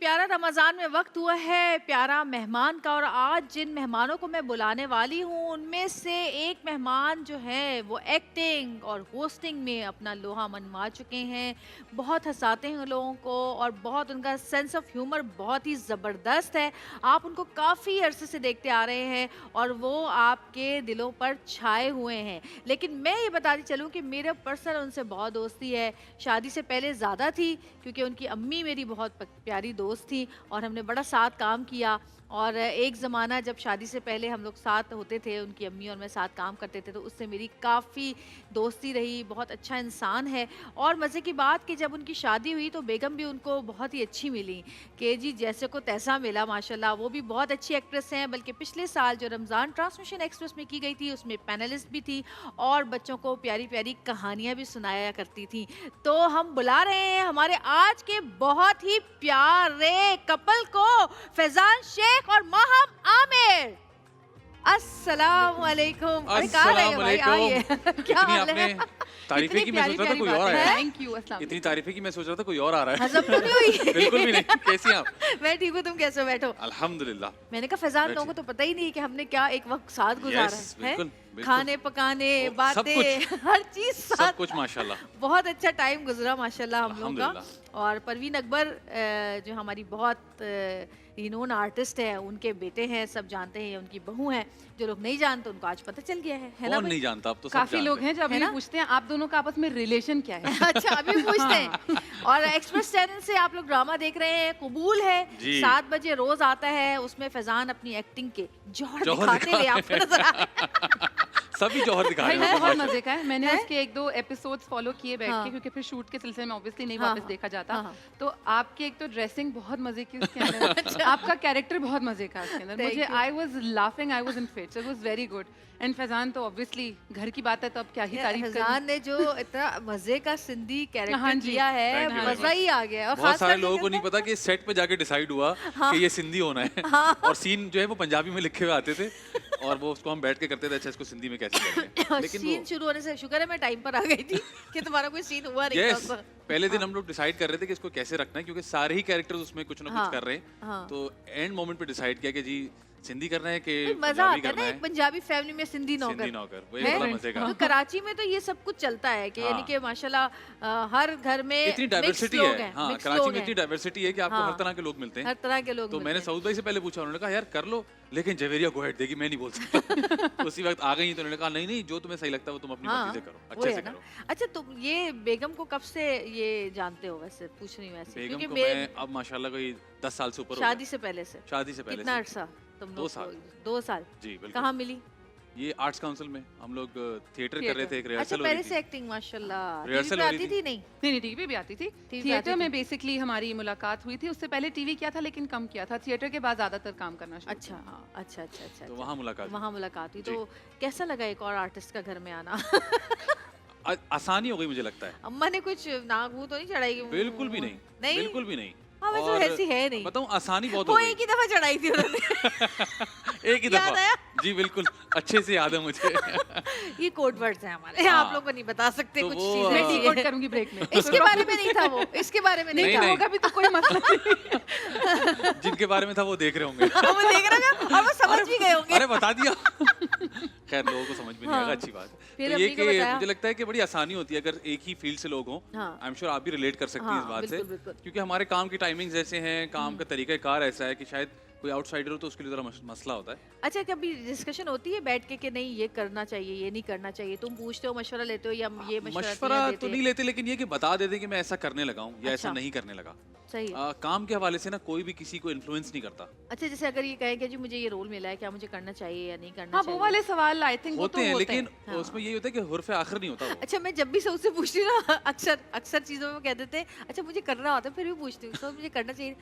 प्यारा रमज़ान में वक्त हुआ है प्यारा मेहमान का, और आज जिन मेहमानों को मैं बुलाने वाली हूँ उनमें से एक मेहमान जो है वो एक्टिंग और होस्टिंग में अपना लोहा मनवा चुके हैं। बहुत हंसाते हैं लोगों को और बहुत उनका सेंस ऑफ ह्यूमर बहुत ही ज़बरदस्त है। आप उनको काफ़ी अरसे से देखते आ रहे हैं और वो आपके दिलों पर छाए हुए हैं। लेकिन मैं ये बताती चलूँ कि मेरे पर्सनल उनसे बहुत दोस्ती है। शादी से पहले ज़्यादा थी क्योंकि उनकी अम्मी मेरी बहुत प्यारी दोस्त थी और हमने बड़ा साथ काम किया। और एक ज़माना जब शादी से पहले हम लोग साथ होते थे, उनकी अम्मी और मैं साथ काम करते थे, तो उससे मेरी काफ़ी दोस्ती रही। बहुत अच्छा इंसान है। और मज़े की बात कि जब उनकी शादी हुई तो बेगम भी उनको बहुत ही अच्छी मिली कि जी जैसे को तैसा मिला माशाल्लाह। वो भी बहुत अच्छी एक्ट्रेस हैं, बल्कि पिछले साल जो रमज़ान ट्रांसमिशन एक्सप्रेस में की गई थी उसमें पैनलिस्ट भी थी और बच्चों को प्यारी प्यारी कहानियाँ भी सुनाया करती थी। तो हम बुला रहे हैं हमारे आज के बहुत ही प्यारे कपल को, फैजान शेख और माहम आमिर। अस्सलाम वालेकुम। अरे कहाँ रहे भाई, आइए। क्या हाल है? तारीफें की मैं सोच रहा था कोई और आया है। Thank you. अस्सलाम इतनी तारीफें की मैं सोच रहा था कोई और आ रहा है। हज़म तो नहीं हुई? बिल्कुल भी नहीं। कैसी हैं आप? मैं ठीक हूँ, तुम कैसे हो? बैठो। अल्हम्दुलिल्लाह। मैंने कहा फैजान लोगों को तो पता ही नहीं कि हमने क्या एक वक्त साथ गुजारा Yes, है। बिल्कुल, बिल्कुल। खाने पकाने, सब बातें, कुछ। हर चीज सब साथ। कुछ माशाल्लाह। बहुत अच्छा टाइम गुजरा माशाल्लाह हम लोगों का। अल्हम्दुलिल्लाह। और परवीन अकबर जो हमारी बहुत रिनोन आर्टिस्ट है, उनके बेटे हैं, सब जानते हैं, उनकी बहू हैं। जो लोग नहीं जानते उनको आज पता चल गया है ना कौन भाई? नहीं जानता, अब तो सब काफी लोग जानते हैं जो है अभी ना? पूछते हैं आप दोनों का आपस में रिलेशन क्या है। अच्छा, अभी पूछते हैं। और एक्सप्रेस चैनल से आप लोग ड्रामा देख रहे हैं, कबूल है। जी। 7 बजे रोज आता है, उसमें फैजान अपनी एक्टिंग के जौहर जौहर दिखाते दिखा हुए आपको नजर आ रहे हैं। सभी जौहर दिखा भाई रहे हैं बहुत माशाल्लाह। मजे का है। मैंने हैं? उसके 1-2 एपिसोड्स फॉलो किए बैठ हाँ। के, क्योंकि फिर शूट के सिलसिले में ऑब्वियसली नहीं हाँ, वापस हाँ। देखा जाता। हाँ, हाँ। तो आपकी एक तो ड्रेसिंग बहुत मजे की उसके अंदर, आपका कैरेक्टर बहुत मजे का उसके अंदर। Thank मुझे you. I was laughing, I was in fits, it was very good. And Faizan तो ऑब्वियसली घर की बात है तो अब क्या ही तारीफ करूं। फैजान ने जो इतना मजे का सिंधी हाँ कैरेक्टर जी। किया है, Thank you very मजा much. ही आ गया। और बहुत खास सारे करके लोगों को कहते नहीं पता कि सेट पे जाके डिसाइड हुआ कि ये सिंधी होना है। और सीन जो है वो पंजाबी में लिखे हुए आते थे और वो उसको हम बैठ के करते थे, अच्छा इसको सिंधी में कैसे करेंगे। हैं, लेकिन सीन शुरू होने से शुक्र है मैं टाइम पर आ गई थी कि तुम्हारा कोई सीन हुआ नहीं यस, था। पहले दिन हम लोग डिसाइड कर रहे थे कि इसको कैसे रखना है, क्योंकि सारे ही कैरेक्टर्स उसमें कुछ ना हाँ, कुछ कर रहे हैं। हाँ। तो एंड मोमेंट पे डिसाइड किया कि जी सिंधी करना है कि मजा पंजाबी आता है करना ना है। एक पंजाबी फैमिली में सिंधी सिंधी नौकर। नौकर, वो है? बड़ा मजे का। तो कराची में तो ये सब कुछ चलता है कि हाँ। यानी कि माशाल्लाह हर घर में इतनी डाइवर्सिटी लोग है। हैं, हाँ, mixed कराची लोग में इतनी हैं। डाइवर्सिटी है कि आपको हाँ। हर तरह के लोग मिलते हैं। हर तरह के लोग तो मिलते मैंने हैं। सऊद भाई से पहले पूछा, उन्होंने कहा यार कर लो, लेकिन जवेरिया गो हेड देगी, मैं नहीं बोल सकता। तो उसी वक्त आ गई तो उन्होंने कहा नहीं नहीं, जो तुम्हें सही लगता है वो तुम अपनी हाँ, मर्जी से करो, वो अच्छे है से ना। करो। अच्छा, तुम ये बेगम को कब से ये जानते हो? वैसे पूछ रही हूँ ऐसे बेगम क्योंकि को मैं अब माशाल्लाह कोई 10 साल से ऊपर हो गया। शादी से पहले से शादी से पहले कितना से। अरसा तुम 2 लोग साल। 2 साल। जी बिल्कुल। कहाँ मिली? ये आर्ट्स काउंसिल में हम लोग थिएटर कर रहे थे, एक अच्छा, रिहर्सल हो पहले रही से थी। एक्टिंग माशाल्लाह। रिहर्सल टीवी पे हो रही आती थी। थी नहीं? नहीं टीवी पे भी आती थी। पे थिएटर आती में थी। बेसिकली हमारी मुलाकात हुई थी। उससे पहले टीवी किया था लेकिन कम किया था। थिएटर के बाद ज्यादातर काम करना शुरू अच्छा, किया। हाँ। अच्छा अच्छा अच्छा। तो वहाँ मुलाकात हुई। वहाँ मुलाकात हुई। जी। तो कैसा लगा एक और आर्टिस्ट का घर में आना? आसानी हो गई मुझे लगता है। अम्मा ने कुछ नाक मुंह तो नहीं चढ़ाई? बिल्कुल भी नहीं, नहीं? बिल्कुल भी नहीं। हाँ, वैसे और ऐसी है नहीं। बताऊं, आसानी बहुत हो वो गई। एक ही दफा चढ़ाई थी उन्होंने। एक ही याद दफा। आया? जी बिल्कुल, अच्छे से याद है मुझे। ये कोड वर्ड्स हैं हमारे, हाँ। आप लोग को नहीं बता सकते तो कुछ वो, चीजें मैं ऐसी डिकोड हैं। करूंगी ब्रेक में। इसके बारे में नहीं था वो, इसके बारे में नहीं नहीं, था। नहीं। होगा भी तो कोई मसला नहीं। जिनके बारे में था वो देख रहे होंगे। वो देख रहे हैं और वो समझ भी गए होंगे। अरे बता दिया। खैर लोगों को समझ में नहीं आएगा, अच्छी बात है। फिर तो ये अम्मी को कि बताया? मुझे लगता है कि बड़ी आसानी होती है अगर एक ही फील्ड से लोग हों। हाँ। आई एम श्योर आप भी रिलेट कर सकती हैं इस हाँ, बात से, बिल्कुल, बिल्कुल। क्योंकि हमारे काम की टाइमिंग्स ऐसे हैं, काम का तरीका कार ऐसा है कि शायद कोई आउटसाइडर हो तो उसके लिए जरा मसला होता है। अच्छा, कभी डिस्कशन होती है बैठ के कि नहीं ये करना चाहिए, ये नहीं करना चाहिए? तुम पूछते हो, मशवरा लेते हो या ये मशवरा तो नहीं लेते, लेकिन ये कि बता देते कि मैं ऐसा करने लगा हूँ या ऐसा अच्छा। नहीं करने लगा। सही है। काम के हवाले से ना कोई भी किसी को इन्फ्लुएंस नहीं करता। अच्छा, जैसे अगर ये कहे कि जी मुझे ये रोल मिला है, क्या मुझे करना चाहिए या नहीं करना हाँ, चाहिए? वो वाले सवाल आई थिंक वो तो होते हैं, होते लेकिन हैं। उसमें यही होता है कि हुर्फ आखिर नहीं होता वो। अच्छा, मैं जब भी सब उससे पूछती हूँ ना, अक्सर चीजों में वो कह देते हैं अच्छा मुझे करना होता है, फिर भी पूछती हूँ मुझे करना चाहिए।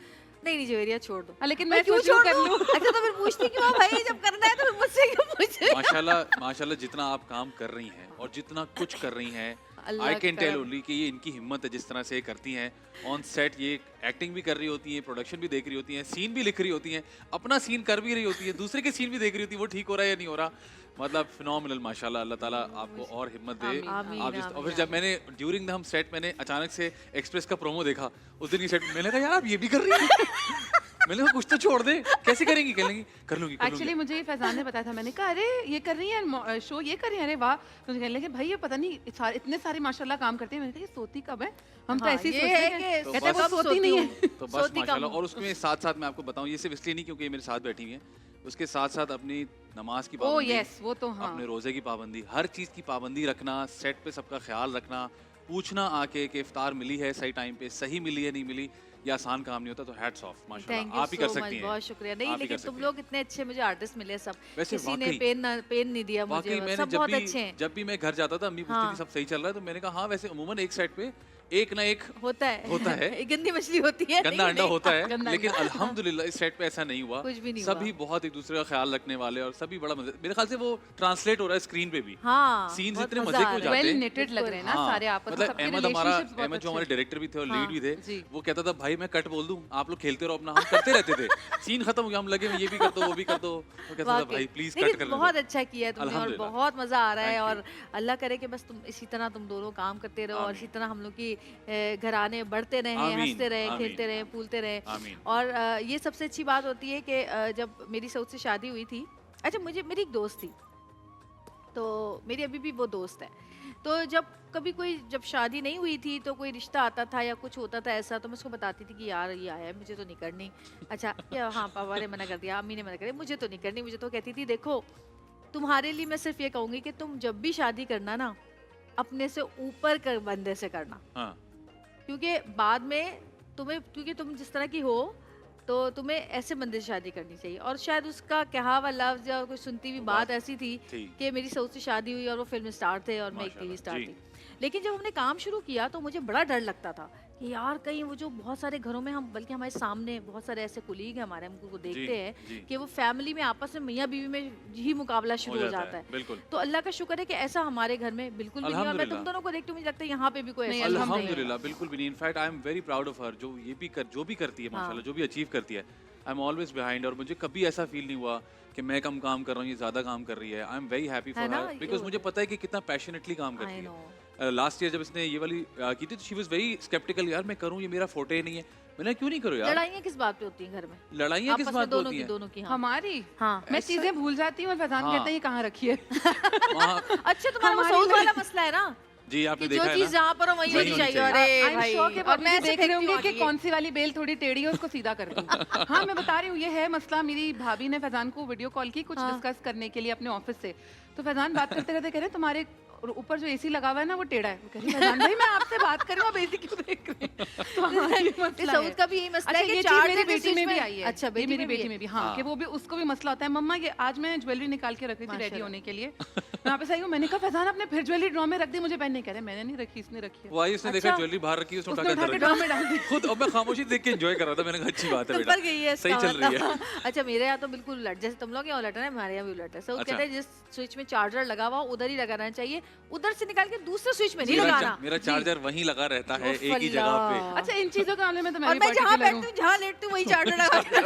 नहीं जवेरिया छोड़ दो। लेकिन मैं मैं क्यों सोच रही हूँ छोड़ कर दूँ? लूँ। अच्छा, तो फिर पूछती क्यों हो भाई? जब करना है तो फिर मुझसे क्यों पूछे? माशाल्लाह माशाल्लाह, जितना आप काम कर रही हैं और जितना कुछ कर रही हैं, अल्लाह आई कैन टेल करम। ओनली कि ये इनकी हिम्मत है जिस तरह से ये करती हैं। ऑन सेट ये एक्टिंग भी कर रही होती हैं, प्रोडक्शन भी देख रही होती हैं, सीन भी लिख रही होती हैं, अपना सीन कर भी रही होती है, दूसरे के सीन भी देख रही होती है वो ठीक हो रहा है या नहीं हो रहा। मतलब फिनोमिनल माशाल्लाह, अल्लाह ताला आपको और हिम्मत दे। आमीन, आप जिस आमीन, और फिर जब मैंने ड्यूरिंग द हम सेट मैंने अचानक से एक्सप्रेस का प्रोमो देखा उस दिन, ये सेट मैंने कहा यार आप ये भी कर रही हैं। मैंने कहा कुछ तो छोड़ दे, कैसे करेंगी? कहेंगी कर लूंगी। एक्चुअली मुझे ये फैजान ने बताया था, मैंने कहा अरे ये कर रही है शो, ये कर रही है, अरे वाह। तो कहने लगे भाई ये पता नहीं इतने सारे माशाल्लाह काम करते हैं। मैंने कहा ये सोती कब है, हम तो हाँ, ऐसे ही ये सोचते है हैं। कि कहते हैं वो कब सोती सोती नहीं हूँ। है। तो बस सोती कम माशाल्लाह। हूँ। और उसके साथ साथ मैं आपको बताऊं, ये सिर्फ इसलिए नहीं क्योंकि ये मेरे साथ बैठी हुई हैं, उसके साथ साथ अपनी नमाज की ओ पाबंदी, यस, वो तो हाँ। अपने रोजे की पाबंदी, हर चीज की पाबंदी रखना, सेट पे सबका ख्याल रखना, पूछना आके कि इफ्तार मिली है सही टाइम पे, सही मिली है नहीं मिली, ये आसान काम नहीं होता। तो हैट्स ऑफ थैंक माशाल्लाह, यू आप ही कर सो सकती मच, हैं। बहुत शुक्रिया। नहीं आप ही लेकिन कर तुम सकती लोग इतने अच्छे मुझे आर्टिस्ट मिले सब, वैसे किसी ने वाकई पेन नहीं दिया वाकई मुझे, मैंने सब बहुत अच्छे हैं। जब भी मैं घर जाता था अम्मी पूछती हाँ। थी सब सही चल रहा है, तो मैंने कहा हाँ वैसे अमूमन एक सेट पे एक ना एक होता है होता है। एक गंदी मछली होती है, गंदा लेकिन अंडा नहीं। होता है, गंदा लेकिन अंडा। अल्हम्दुलिल्लाह इस सेट पे ऐसा नहीं हुआ। कुछ भी नहीं सभी हुआ। बहुत एक दूसरे का ख्याल रखने वाले, और सभी बड़ा मजे, मेरे ख्याल से वो ट्रांसलेट हो रहा है स्क्रीन पे भी। हाँ, Scenes बहुत इतने मजा मजे आ को रहा है। जाते वेल हैं। निटेड लग रहे हैं ना हाँ, सारे आपस में, मतलब सबके अहमद हमारा relationships बहुत अहमद जो अच्छे हमारे हैं। डायरेक्टर भी थे और हाँ, लीड भी थे, जी। वो कहता था भाई मैं कट बोल दूं, आप लोग खेलते रहो अपना, हम करते रहते थे। सीन खत्म हो गया, हम लगे ये भी कर दो वो भी कर दो, तो कहता था वाकई। भाई प्लीज कट लेकिन कर बहुत अच्छा किया है तुमने, और अल्हम्दुलिल्लाह। बहुत मजा आ रहा है। Thank और अल्लाह करे कि बस तुम इसी तरह तुम दोनों काम करते रहो, और आमीन। इसी तरह हम लोग की घराने बढ़ते रहे, आमीन, हंसते रहे, आमीन। खेलते रहे, फूलते रहे। आमीन। और ये सबसे अच्छी बात होती है कि जब मेरी सऊद से शादी हुई थी, अच्छा मुझे मेरी एक दोस्त थी, तो मेरी अभी भी वो दोस्त है। तो जब कभी कोई जब शादी नहीं हुई थी तो कोई रिश्ता आता था या कुछ होता था ऐसा, तो मैं उसको बताती थी कि यार ये आया है, मुझे तो नहीं करनी। अच्छा या हाँ पापा ने मना कर दिया, अम्मी ने मना कर दिया, मुझे तो नहीं करनी। मुझे तो कहती थी देखो तुम्हारे लिए मैं सिर्फ ये कहूँगी कि तुम जब भी शादी करना ना, अपने से ऊपर कर बंदे से करना, हाँ क्योंकि बाद में तुम्हें, क्योंकि तुम जिस तरह की हो तो तुम्हें ऐसे बंदे से शादी करनी चाहिए। और शायद उसका कहा हुआ लफ्ज या कोई सुनती हुई बात ऐसी थी ठीक। कि मेरी सऊद से शादी हुई और वो फिल्म स्टार थे और मैं एक टीवी स्टार माशाल्लाह, थी। लेकिन जब हमने काम शुरू किया तो मुझे बड़ा डर लगता था कि यार कहीं वो जो बहुत सारे घरों में हम, बल्कि हमारे सामने बहुत सारे ऐसे कुलीग हैं हमारे, हम उनको देखते हैं जी। कि वो फैमिली में आपस में मियाँ बीवी में ही मुकाबला शुरू हो जाता है। बिल्कुल तो अल्लाह का शुक्र है कि ऐसा हमारे घर में बिल्कुल भी नहीं। और मैं तुम अल्हम्दुलिल्लाह। दोनों को देखती हूँ, मुझे लगता है यहाँ पे भी कोई नहीं, ऐसा नहीं है। अल्हम्दुलिल्लाह बिल्कुल भी नहीं। In fact I am very proud of her, जो ये भी जो भी करती है हाँ। माशाल्लाह, जो भी अचीव करती है, आई एम ऑलवेज बिहाइंड। और मुझे कभी ऐसा फील नहीं हुआ कि मैं कम काम कर रहा हूँ, ये ज्यादा काम कर रही है। आई एम वेरी हैप्पी है फॉर ना, हर, ये बिकॉज होता मुझे पता है कि कितना पैशनेटली काम I करती know। है। लास्ट ईयर जब इसने ये वाली की थी तो शी वाज वेरी स्केप्टिकल, यार मैं करूँ, ये मेरा फोटे ही नहीं है। मैंने क्यों नहीं करो यार, लड़ाइयाँ किस बात पे होती हैं घर में? लड़ाइयाँ किस आपस में बात पे होती हैं? दोनों की हाँ। हमारी हाँ। मैं ऐसा- चीजें भूल जाती हूँ और फैजान हाँ। कहता है ये कहाँ रखी है। वहाँ- अच्छा तुम्हारा वो हमारी सऊद वाला लड़ाई- मसला है ना, जी आपने कि जो देखा है चीज ना, जहाँ पर हो वहीं वही होनी होनी चाहिए। चाहिए। अरे I'm sure कि भाई, और और मैं मैं ऐसे देख रहे फेंकती हूँ होंगे कि आगे। कौन सी वाली बेल थोड़ी टेढ़ी है उसको सीधा कर दूं। हाँ मैं बता रही हूँ, ये है मसला। मेरी भाभी ने फैजान को वीडियो कॉल की कुछ हाँ। डिस्कस करने के लिए अपने ऑफिस से, तो फैजान बात करते करते कह रहे तुम्हारे ऊपर जो एसी लगा हुआ है ना वो टेढ़ा है। वो कह रही फैजान भाई मैं आपसे बात कर रही हूँ, आप एसी क्यों देख रहे हैं? तो हाँ, ये ये मसला सऊद है। का भी यही मसला है अच्छा कि ये चीज चार्जर मेरी के बेटी स्विच में भी आई है। अच्छा ये बेटी मेरी में भी बेटी है। में भी हाँ, हाँ। कि वो भी, उसको भी मसला होता है। मम्मा ये आज मैं ज्वेलरी निकाल के रख रही थी रेडी माशाल्लाह। होने के लिए, मैं यहाँ पे सही हूँ। मैंने कहा फैजान आपने फिर ज्वेलरी ड्रॉ में रख दी, मुझे पहनने। कह रहे मैंने नहीं रखी, इसने रखी है। वो आई, उसने देखा अच्छा। ज्वेलरी बाहर रखी है, उसने उसने उठा उठा के के अंदर ड्रॉ रख में डाल दी। दी। खुद अब मैं खामोशी देख के एंजॉय कर रहा था, मैंने कहा अच्छी बात है तुम बेटा, पर गई है सही इसका चल रही है। मतलब। अच्छा मेरे यहाँ तो बिल्कुल उलट, जैसे तुम लोग यहाँ उलट है, हमारे यहाँ भी उलट है। सऊद अच्छा। कहते हैं जिस स्विच में चार्जर लगा हुआ उधर ही लगाना चाहिए, उधर से निकाल के दूसरे स्विच में नहीं मेरा लगाना। मेरा चार्जर वहीं लगा रहता है, उफ एक ही जगह पे। अल्लाह। अच्छा इन चीजों के मामले में तो मैं और भी मैं जहाँ पर्टिकुलर बैठती हूँ। हूँ, जहाँ लेटती हूँ वही चार्जर लगा के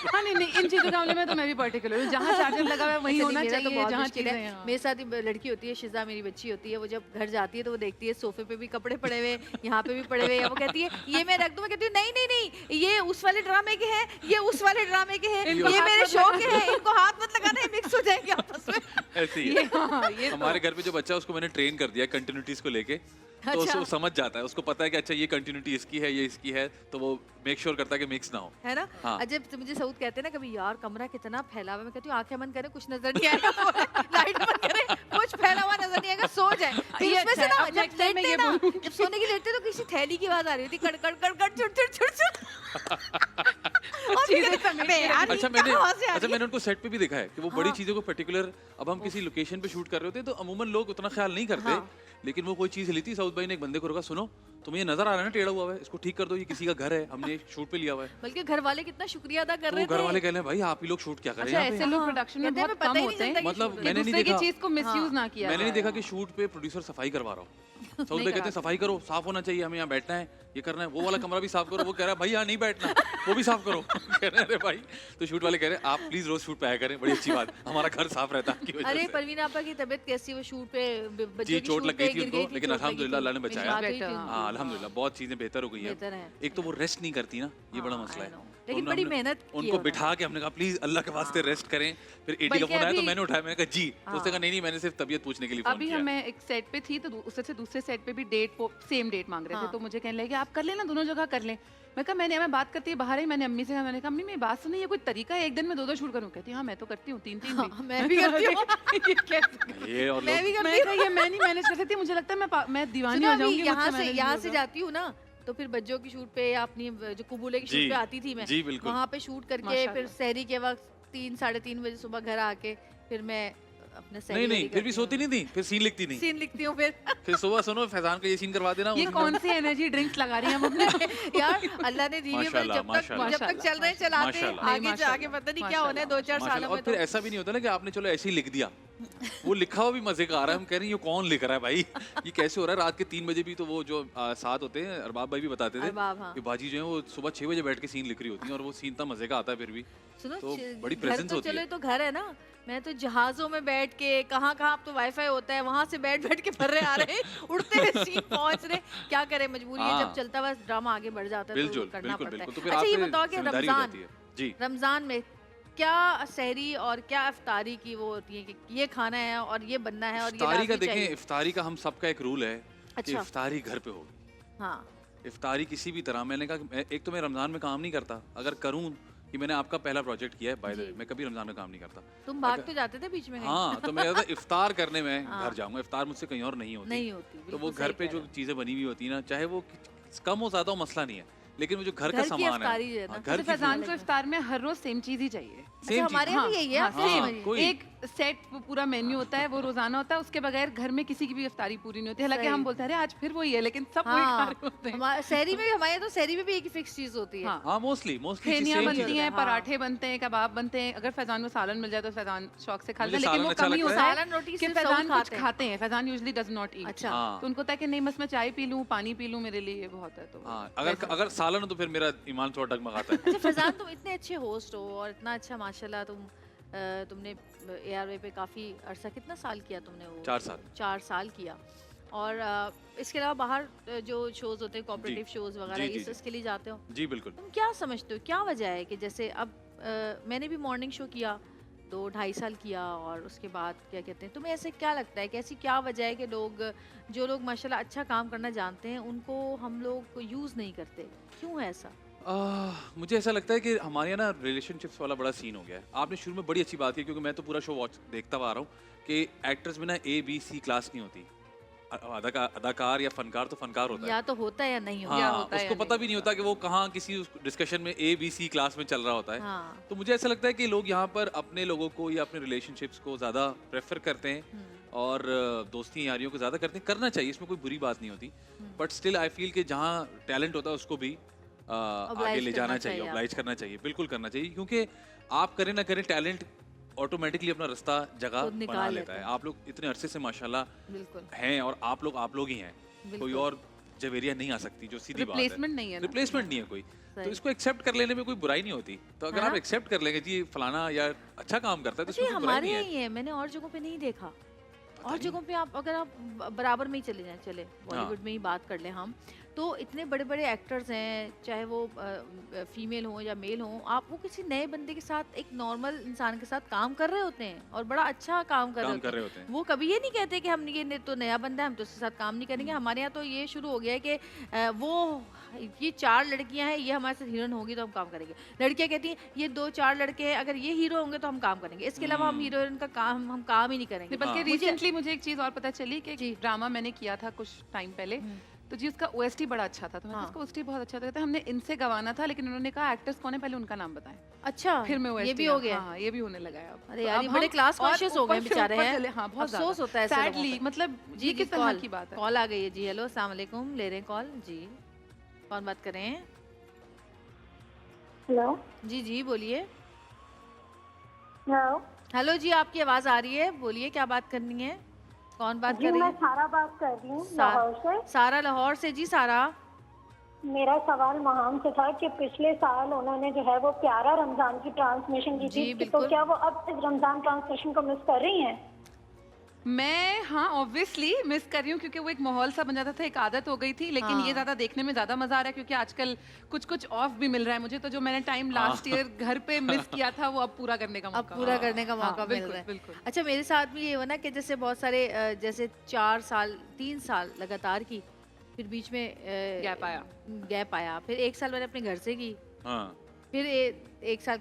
हाँ नहीं नहीं, इन चीजों के मामले में तो मैं भी पर्टिकुलर हूँ। जहाँ चार्जर लगा हुआ है वहीं अच्छा, होना नहीं, मेरा तो चाहिए, बहुत जहाँ मुश्किल चीजें है। हैं। मेरे साथ ही लड़की होती है शिजा, मेरी बच्ची होती है, वो जब घर जाती है तो वो देखती है सोफे पे भी कपड़े पड़े हुए, यहाँ पे भी पड़े हुए, या वो कहती है ये मैं रख दूँ। मैं कहती हूँ नहीं नहीं नहीं, ये उस वाले ड्रामे के हैं, ये उस वाले ड्रामे के हैं, इनको ये हाथ मेरे मत शो लगाना। के हैं, इनको हाथ मत लगाना, ये मिक्स हो जाएंगे आपस में। ऐसे ही ये है। हाँ, ये तो- हमारे घर पे जो बच्चा है उसको मैंने ट्रेन कर दिया कंटिन्यूटीज को लेके, तो अच्छा। उसको समझ जाता है, उसको पता है कि अच्छा ये कंटिन्यूटी इसकी है, ये इसकी है, तो वो मेक श्योर करता है कि मिक्स ना हो। है ना। हाँ। अजब तो मुझे सऊद कहते हैं ना कभी, यार कमरा कितना फैला हुआ है। मैं कहती हूँ आंखें बंद करें, कुछ नजर नहीं आएगा, लाइट बंद करें, कुछ फैला हुआ नजर नहीं आएगा, सो जाए। फिर ये उसमें से अच्छा ना है, अब जब next time मैं लेटते ये हैं ना, बोलूंगी। जब सोने की लेटते तो किसी थैली की आवाज आ रही होती, कड़ कड़ कड़ कड़ छुट छुट छुट छुट। और फिर चीजें कहते, समेट अबे के यार अच्छा ये क्या आवाज़ें आ रही मैंने हैं? उनको सेट पे भी देखा है कि वो बड़ी हाँ। चीजों को पर्टिकुलर, अब हम किसी लोकेशन पे शूट कर रहे होते हैं तो अमूमन लोग उतना ख्याल नहीं करते, हाँ। लेकिन वो कोई चीज हिली थी, सऊद भाई ने एक बंदे को रोका, सुनो तुम्हें ये नजर आ रहा है ना टेढ़ा हुआ है, इसको ठीक कर दो, ये किसी का घर है, हमने शूट पे लिया हुआ है। बल्कि घर वाले कितना शुक्रिया अदा कर तो रहे घर वाले थे। कह रहे हैं भाई आप ही लोग शूट क्या कर रहे अच्छा हैं यहाँ ऐसे पे? लोग हाँ। प्रोडक्शन में कहते हैं, बहुत हमें पता कम ही नहीं होते हैं चलता कि मतलब शूट कि मैंने नहीं दूसरे की देखा। चीज को मिसयूज हाँ। ना किया मैंने नहीं जाए। देखा कि शूट पे प्रोड्यूसर सफाई करवा रहा हो। सऊदी नहीं कहते हैं कराते। सफाई करो, साफ होना चाहिए, हमें यहाँ बैठना है, ये करना है, वो वाला कमरा भी साफ करो। वो कह रहा है भाई यहाँ नहीं बैठना, वो भी साफ करो। कह रहे हैं अरे भाई, तो शूट वाले कह रहे हैं आप प्लीज रोज शूट पे आया करें, बड़ी अच्छी बात, हमारा घर साफ रहता है आपकी वजह अरे से। परवीन आपा की तबीयत कैसी, वो शूट पे बच्चों जी की चोट शूट लग पे गई थी गिर उनको, लेकिन चोट लगी अल्हम्दुलिल्लाह थी। अल्लाह ने मेरी बचाया। बात हुई थी हाँ, उनकी। हाँ अल्हम्दुलिल्लाह बहुत चीजें बेहतर हो गई हैं। बेहतर है। एक तो वो रेस्ट नहीं करती ना, ये बड़ा हाँ, मसला I है। know। तो लेकिन उन्होंने- बड़ी मेहनत की उनको है बिठा के हमने कहा प्लीज अल्लाह के वास्ते रेस्ट करें। फिर एडी का बल्कि फोन आया तो अभी- मैंने उठाया, मैंने कहा जी, तो उसने कहा नहीं नहीं मैंने सिर्फ तबीयत पूछने के लिए फोन अभी किया। मैं एक सेट पे थी तो उससे से दूसरे सेट पे भी डेट सेम डेट मांग रहे थे, हाँ। तो मुझे कहने लगे आप कर लेना, दोनों जगह कर लें। मैं कहा मैं बात करती है बाहर ही, मैंने अम्मी से कहा, मैंने कहा अम्मी मेरी बात सुनिए, ये कोई तरीका है एक दिन में 2-2 शूट करूं? कहती हाँ मैं तो करती हूँ 3-3 भी। हाँ, मैं भी करती हूँ। ये कैसे? ये और मैं लोग भी मैं करती कहा ये मैं नहीं मैनेज कर सकती, मुझे लगता है मैं दीवानी सुनो हो अभी जाऊंगी, यहाँ मुझसे से manage यहाँ नहीं से होगा। जाती हूँ ना, तो फिर बज्जों की शूट पे या अपनी जो कुबूले की जी, शूट पे आती थी मैं, जी बिल्कुल। वहाँ पे शूट करके माशाल्लाह। फिर सहरी के वक्त 3-3:30 बजे सुबह घर आके फिर मैं अपने सहरी नहीं नहीं वरी फिर भी करती सोती हूँ। नहीं थी, फिर सीन लिखती नहीं। सीन लिखती हूँ फिर। फिर सुबह सुनो फैजान का ये सीन करवा देना। ये उस दिन- कौन सी एनर्जी ड्रिंक्स लगा रही हैं हम अपने? यार अल्लाह ने दी है, पर माशाल्लाह, जब तक माशाल्लाह। चल रहे हैं चलाते हैं, माशाल्लाह। आगे नहीं, जाके पता नहीं क्या होना है 2-4 माशाल्लाह। सालों और में फिर तो। ऐसा भी नहीं होता ना कि आपने चलो ऐसे ही लिख दिया, वो लिखा हुआ भी मजे का आ रहा है। हम कह रहे हैं ये कौन लिख रहा है भाई, ये कैसे हो रहा है? रात के 3 बजे भी तो वो जो साथ होते हैं अरबाब भाई भी बताते थे अरबाब, हाँ। कि बाजी जो है वो सुबह 6 बजे बैठ के सीन लिख रही होती है और वो सीन इतना मजे का आता है। फिर भी सुनो तो बड़ी घर प्रेजेंस तो होती चलो है। ये तो घर है ना, मैं तो जहाजों में बैठ के कहाँ कहाँ अब तो वाईफाई होता है, वहां से बैठ बैठ के फर्रे आ रहे हैं, उड़ते हुए सीन पहुंच रहे। क्या करे, मजबूरी है, हाँ। जब चलता बस ड्रामा आगे बढ़ जाता है तो बिल्कुल करना बिल्कुल पड़ता बिल्कुल। तो है। फिर अच्छा ये आपकी बताओ कि जिम्मेदारी हो रमजान जाती है। जी रमजान में क्या सहरी और क्या इफ्तारी की वो होती है कि ये खाना है और ये बनना है और ये इफ्तारी का लाजमी देखें, चाहिए? इफ्तारी का हम सबका एक रूल है कि अच्छा। इफ्तारी घर पे होगी। हाँ इफ्तारी किसी भी तरह, मैंने कहा कि एक तो मैं रमजान में काम नहीं करता, अगर करूं कि मैंने आपका पहला प्रोजेक्ट किया है बाय द वे, जी। मैं कभी रमजान में काम नहीं करता। तुम भाग तो जाते थे बीच में कहीं? हाँ तो मैं कहता इफ्तार करने में हाँ। घर जाऊंगा, इफ्तार मुझसे कहीं और नहीं होती। नहीं होती, तो बिल्कुल वो सही घर पे कह जो रहे हो। चीजें बनी हुई होती है ना, चाहे वो कम हो ज्यादा हो मसला नहीं है, लेकिन वो जो घर का घर की सामान इफ्तारी है, जो है ना, हाँ, अच्छा, घर की फैजान फीलिंग को है। इफ्तार में हर रोज सेम चीज ही चाहिए। सेम अच्छा चीज। हमारे यहाँ भी यही है, हाँ, आप कैसे हाँ, समझिए? कोई- एक सेट पूरा मेन्यू होता है, वो रोजाना होता है, उसके बगैर घर में किसी की भी इफ्तारी पूरी नहीं होती। हालांकि सही। हम बोलते हैं अरे आज फिर वही है, लेकिन सब वही खा हाँ रहे होते हैं। सहरी में भी, हमारे यहाँ तो सहरी में भी एक ही फिक्स चीज होती है। हाँ। हाँ मोस्टली फेनियां सेम बनती चीज हैं, हाँ। पराठे बनते हैं, कबाब बनते हैं। अगर फैजान को सालन मिल जाए तो फैजान शौक से खा लेता है, मुझे लेकिन वो सालन अच्छा कम ही लगता होता है। है सालन रोटी कि सिर्फ फैजान सऊद कुछ खाते हैं। खाते हैं। Faizan usually does not eat. अच्छा। हाँ। तो उनको होता है कि नहीं बस मैं चाय पी लूं, पानी पी लूं, मेरे लिए ये बहुत है। तो हाँ, अगर सालन हो तो फिर मेरा ईमान थोड़ा डगमगाता है। अच्छा फैजान, तुम इतने अच्छे होस्ट हो और इतना अच्छा माशाल्लाह तुमने ARY पे काफी अरसा, कितना साल किया तुमने वो? 4 साल। 4 साल किया। और इसके अलावा बाहर जो शोज होते हैं, कोऑपरेटिव शोज वगैरह, जी, जी। इसके लिए जाते हो, जी बिल्कुल। तुम क्या समझते हो क्या वजह है कि जैसे अब मैंने भी मॉर्निंग शो किया 2-2.5 साल किया, और उसके बाद क्या कहते हैं, तुम्हें ऐसे क्या लगता है कि ऐसी क्या वजह है कि जो लोग माशाल्लाह अच्छा काम करना जानते हैं उनको हम लोग यूज़ नहीं करते, क्यों है ऐसा? मुझे ऐसा लगता है कि हमारे यहाँ ना रिलेशनशिप्स वाला बड़ा सीन हो गया है। आपने शुरू में बड़ी अच्छी बात की, क्योंकि मैं तो पूरा शो वॉच देखता हुआ आ रहा हूँ कि एक्टर्स में ना A-B-C क्लास नहीं होती। अदाकार या फनकार तो फनकार होता है, या तो होता है या नहीं होता। या हाँ, होता है उसको या पता नहीं भी नहीं होता कि वो कहाँ किसी डिस्कशन में A-B-C क्लास में चल रहा होता है। हाँ। तो मुझे ऐसा लगता है कि लोग यहाँ पर अपने लोगों को या अपने रिलेशनशिप्स को ज़्यादा प्रेफर करते हैं और दोस्ती यारियों को ज़्यादा करते हैं। करना चाहिए, इसमें कोई बुरी बात नहीं होती, बट स्टिल आई फील कि जहाँ टैलेंट होता है उसको भी आगे ले जाना चाहिए, चाहिए ऑब्लाइज करना चाहिए, बिल्कुल करना चाहिए, क्योंकि आप करें ना करें टैलेंट ऑटोमेटिकली अपना रास्ता जगह खुद निकाल बना लेता लेता है। है। आप लोग इतने अरसे से माशाल्लाह बिल्कुल हैं और आप लोग ही हैं, कोई बिल्कुल। और जवेरिया नहीं आ सकती, जो सीधी बात है। रिप्लेसमेंट नहीं है ना। रिप्लेसमेंट नहीं है कोई, सही। तो इसको एक्सेप्ट कर लेने में कोई बुराई नहीं होती। तो अगर हाँ। आप एक्सेप्ट कर लेंगे जी फलाना या अच्छा काम करता है तो अच्छा इसमें ये कोई बुराई हमारे नहीं यहाँ है। ही है, मैंने और जगहों पे नहीं देखा। और नहीं। जगहों पे आप अगर आप बराबर में ही चले जाएं, चले बॉलीवुड में ही बात कर लें हम, तो इतने बड़े बड़े एक्टर्स हैं, चाहे वो फीमेल हो या मेल हो, आप वो किसी नए बंदे के साथ, एक नॉर्मल इंसान के साथ काम कर रहे होते हैं और बड़ा अच्छा काम कर काम रहे कर होते रहे हैं। होते हैं। वो कभी ये नहीं कहते कि हम ये तो नया बंदा है, हम तो उसके साथ काम नहीं करेंगे। हमारे यहाँ तो ये शुरू हो गया है कि ये 4 लड़कियां हैं, ये हमारे साथ हीरोइन होगी तो हम काम करेंगे। लड़कियां कहती हैं ये 2-4 लड़के हैं, अगर ये हीरो होंगे तो हम काम करेंगे, इसके अलावा हम हीरोइन का काम हम काम ही नहीं करेंगे। बल्कि हाँ। रिसेंटली मुझे एक चीज और पता चली कि जी। एक ड्रामा मैंने किया था कुछ टाइम पहले, तो जी उसका OST बड़ा अच्छा था, तो मैंने हाँ। उसका OST बहुत अच्छा था, कहते हमने इनसे गवाना था, लेकिन उन्होंने कहा एक्टर्स कौन है पहले उनका नाम बताएं। अच्छा फिर मैं ये OST भी हो गया। हाँ, ये भी होने लगा है अब। अरे तो यार, अब ये बड़े हम क्लास और कॉन्शियस हो गए ऊपर से बेचारे ऊपर हैं। चले, हाँ बहुत अफसोस होता है ऐसे लोगों सैडली, पे। मतलब जी ये जी, किस तरह की बात है। कॉल आ गई है जी। हेलो अस्सलाम वालेकुम, ले रहे हैं कॉल जी, कौन बात कर रहे हैं? हेलो जी जी बोलिए। हेलो हेलो जी, आपकी आवाज़ आ रही है, बोलिए क्या बात करनी है, कौन बात जी कर रही मैं है? सारा बात कर रही हूँ सा- लाहौर से। सारा लाहौर से। जी सारा। मेरा सवाल महाम से था कि पिछले साल उन्होंने जो है वो प्यारा रमजान की ट्रांसमिशन की जी, थी, तो बिल्कुल। क्या वो अब इस रमजान ट्रांसमिशन को मिस कर रही हैं? मैं हाँ ऑब्वियसली मिस कर रही हूँ क्योंकि वो एक माहौल सा बन जाता था, एक आदत हो गई थी, लेकिन हाँ। ये ज्यादा देखने में ज्यादा मजा आ रहा है क्योंकि आजकल कुछ कुछ ऑफ भी मिल रहा है मुझे, तो जो मैंने टाइम लास्ट ईयर घर पे मिस किया था वो अब पूरा करने का अब मौका पूरा हाँ, करने का हाँ, मौका मिल बिल्कुल, रहा है। बिल्कुल। अच्छा मेरे साथ भी ये हुआ ना कि जैसे बहुत सारे जैसे 4 साल 3 साल लगातार की, फिर बीच में गैप आया, फिर 1 साल मैंने अपने घर से की, हाँ फिर 1 साल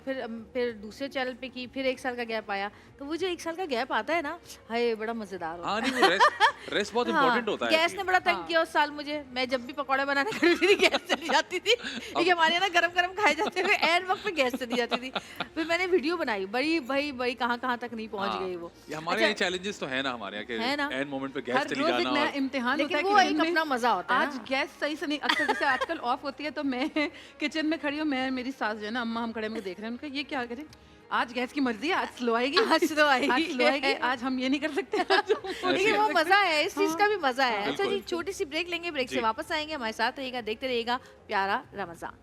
फिर दूसरे चैनल पे की, फिर 1 साल का गैप आया। तो वो जो 1 साल का गैप आता है ना, हाय बड़ा मजेदार होता है। हाँ, नहीं वो रेस्ट बहुत इम्पोर्टेंट होता है। गैस ने बड़ा तंग किया उस साल मुझे। मैं जब भी पकौड़े बनाने खड़ी थी गैस चली जाती थी, क्योंकि हमारे यहाँ ना गरम गरम खाए जाते थे, ऐन वक्त पे गैस चली जाती थी। फिर मैंने वीडियो बनाई, बड़ी कहाँ कहाँ तक नहीं पहुँच गई वो। ये हमारे यहाँ चैलेंजेस तो है ना, हमारे यहाँ है ना? के एंड मोमेंट पे हर गैस चली रोज एक जाना नया और इम्तिहान होता लेकिन है वो कि एक दिन में अपना मजा होता है आज ना। गैस सही से नहीं, अक्सर जैसे आजकल ऑफ होती है तो मैं किचन में खड़ी हूँ, मैं मेरी सास जो है ना अम्मा, हम खड़े में देख रहे हैं, उनका ये क्या करें, आज गैस की मर्जी है, आज स्लो आएगी, आज स्लो आएगी। आज स्लो आएगी, आज हम ये नहीं कर सकते, आज हम वो नहीं लेकिन कर वो सकते। मजा है, इस चीज का भी मजा है। अच्छा बिल्कुल। जी छोटी सी ब्रेक लेंगे, ब्रेक से जी। वापस आएंगे, हमारे साथ रहिएगा, देखते रहिएगा प्यारा रमजान।